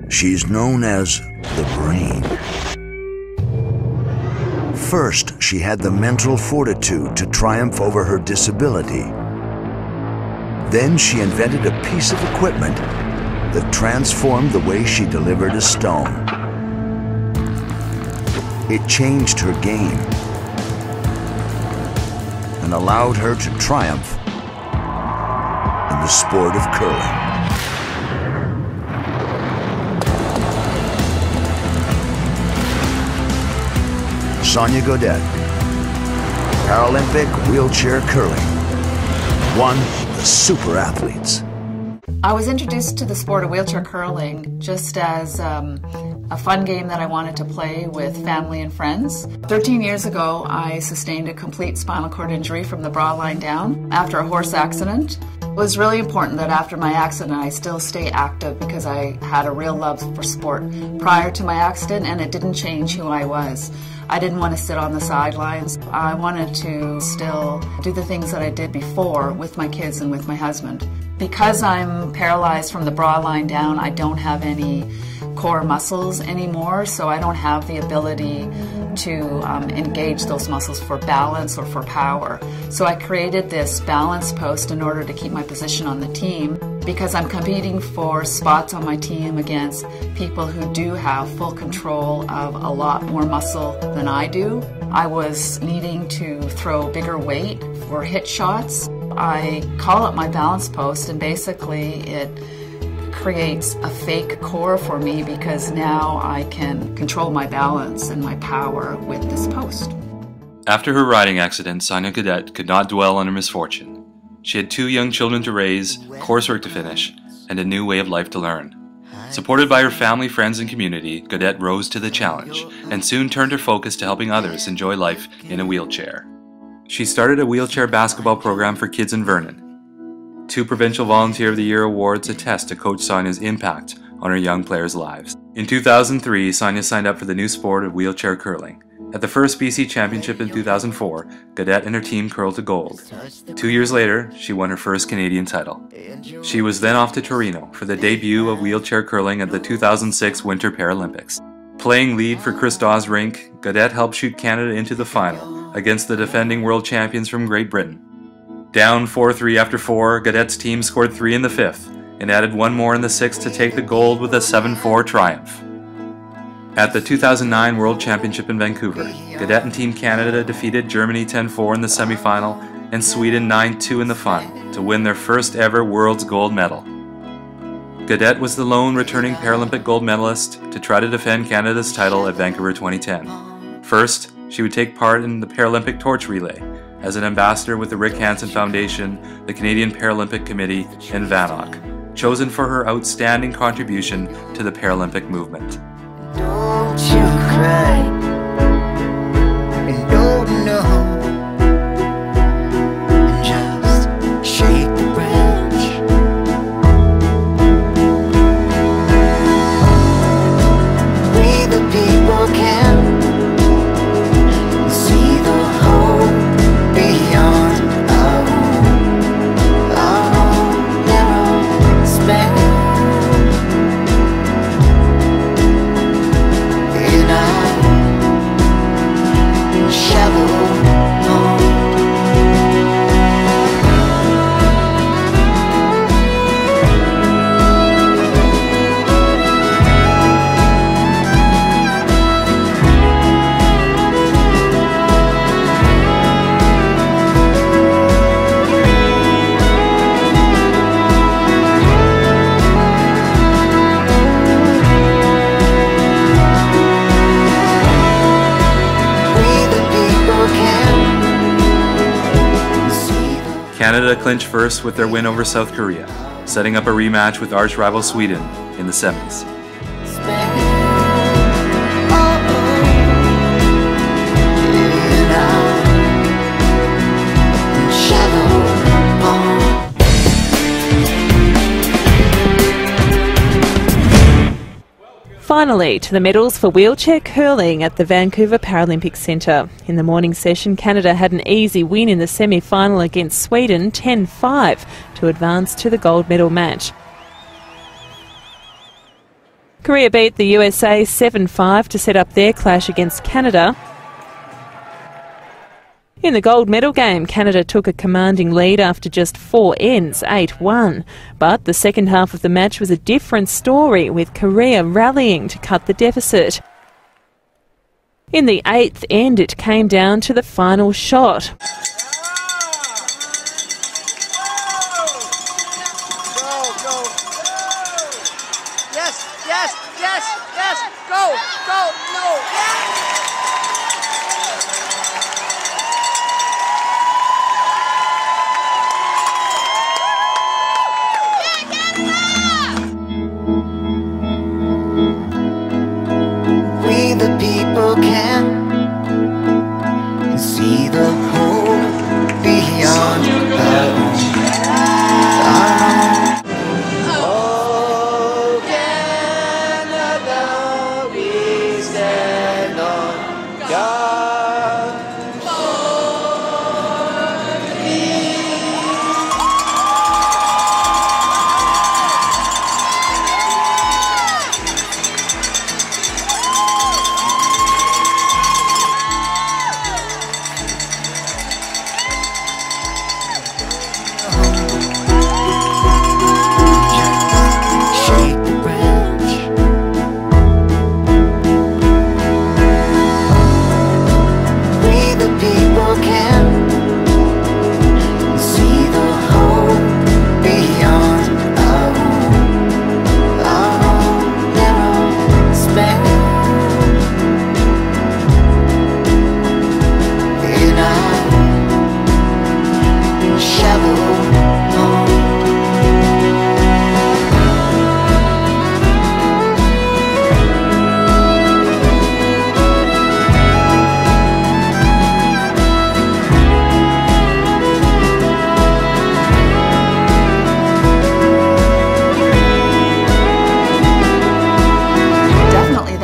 She's known as the brain. First, she had the mental fortitude to triumph over her disability. Then she invented a piece of equipment that transformed the way she delivered a stone. It changed her game and allowed her to triumph in the sport of curling. SONJA GAUDET, Paralympic wheelchair curling, one of the super athletes. I was introduced to the sport of wheelchair curling just as a fun game that I wanted to play with family and friends. 13 years ago, I sustained a complete spinal cord injury from the bra line down after a horse accident. It was really important that after my accident I still stay active because I had a real love for sport prior to my accident, and it didn't change who I was. I didn't want to sit on the sidelines. I wanted to still do the things that I did before with my kids and with my husband. Because I'm paralyzed from the bra line down, I don't have any core muscles anymore, so I don't have the ability to engage those muscles for balance or for power. So I created this balance post in order to keep my position on the team, because I'm competing for spots on my team against people who do have full control of a lot more muscle than I do. I was needing to throw bigger weight for hit shots. I call it my balance post, and basically it creates a fake core for me because now I can control my balance and my power with this post. After her riding accident, SONJA GAUDET could not dwell on her misfortune. She had 2 young children to raise, coursework to finish, and a new way of life to learn. Supported by her family, friends, and community, GAUDET rose to the challenge and soon turned her focus to helping others enjoy life in a wheelchair. She started a wheelchair basketball program for kids in Vernon. 2 Provincial Volunteer of the Year awards attest to Coach SONJA's impact on her young players' lives. In 2003, SONJA signed up for the new sport of wheelchair curling. At the first BC Championship in 2004, GAUDET and her team curled to gold. 2 years later, she won her first Canadian title. She was then off to Torino for the debut of wheelchair curling at the 2006 Winter Paralympics. Playing lead for Chris Dawes' rink, GAUDET helped shoot Canada into the final against the defending world champions from Great Britain. Down 4-3 after 4, GAUDET's team scored 3 in the 5th and added 1 more in the 6th to take the gold with a 7-4 triumph. At the 2009 World Championship in Vancouver, GAUDET and Team Canada defeated Germany 10-4 in the semi-final and Sweden 9-2 in the final to win their first ever World's gold medal. GAUDET was the lone returning Paralympic gold medalist to try to defend Canada's title at Vancouver 2010. First, she would take part in the Paralympic torch relay as an ambassador with the Rick Hansen Foundation, the Canadian Paralympic Committee, and VANOC, chosen for her outstanding contribution to the Paralympic movement. Don't you cry, and don't know, and just shake the branch. We the people can see the hope beyond our own narrow span. Canada clinched first with their win over South Korea, setting up a rematch with arch rival Sweden in the semis. Finally, to the medals for wheelchair curling at the Vancouver Paralympic Centre. In the morning session, Canada had an easy win in the semi-final against Sweden 10-5 to advance to the gold medal match. Korea beat the USA 7-5 to set up their clash against Canada. In the gold medal game, Canada took a commanding lead after just 4 ends, 8-1. But the second half of the match was a different story, with Korea rallying to cut the deficit. In the 8th end, it came down to the final shot. Yes, go, no, yeah! We the people can see the hope beyond our own. Oh, Canada, we stand on God.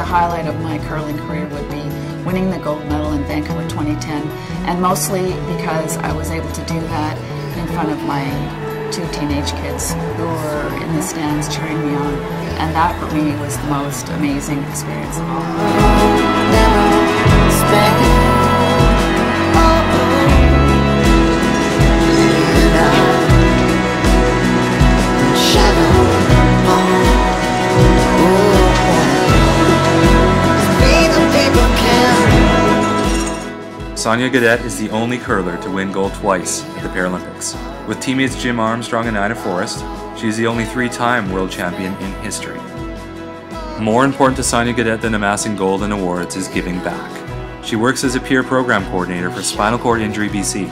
Highlight of my curling career would be winning the gold medal in Vancouver 2010, and mostly because I was able to do that in front of my 2 teenage kids who were in the stands cheering me on, and that for me was the most amazing experience of all. Sonja GAUDET is the only curler to win gold twice at the Paralympics. With teammates Jim Armstrong and Ina Forrest, she is the only 3-time world champion in history. More important to Sonja GAUDET than amassing gold and awards is giving back. She works as a peer program coordinator for Spinal Cord Injury BC,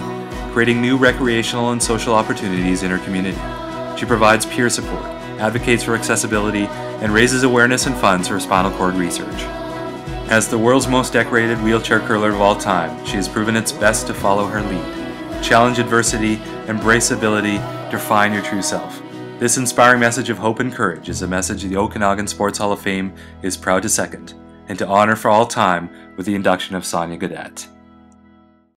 creating new recreational and social opportunities in her community. She provides peer support, advocates for accessibility, and raises awareness and funds for spinal cord research. As the world's most decorated wheelchair curler of all time, she has proven its best to follow her lead. Challenge adversity, embrace ability, define your true self. This inspiring message of hope and courage is a message the Okanagan Sports Hall of Fame is proud to second, and to honor for all time with the induction of Sonja GAUDET.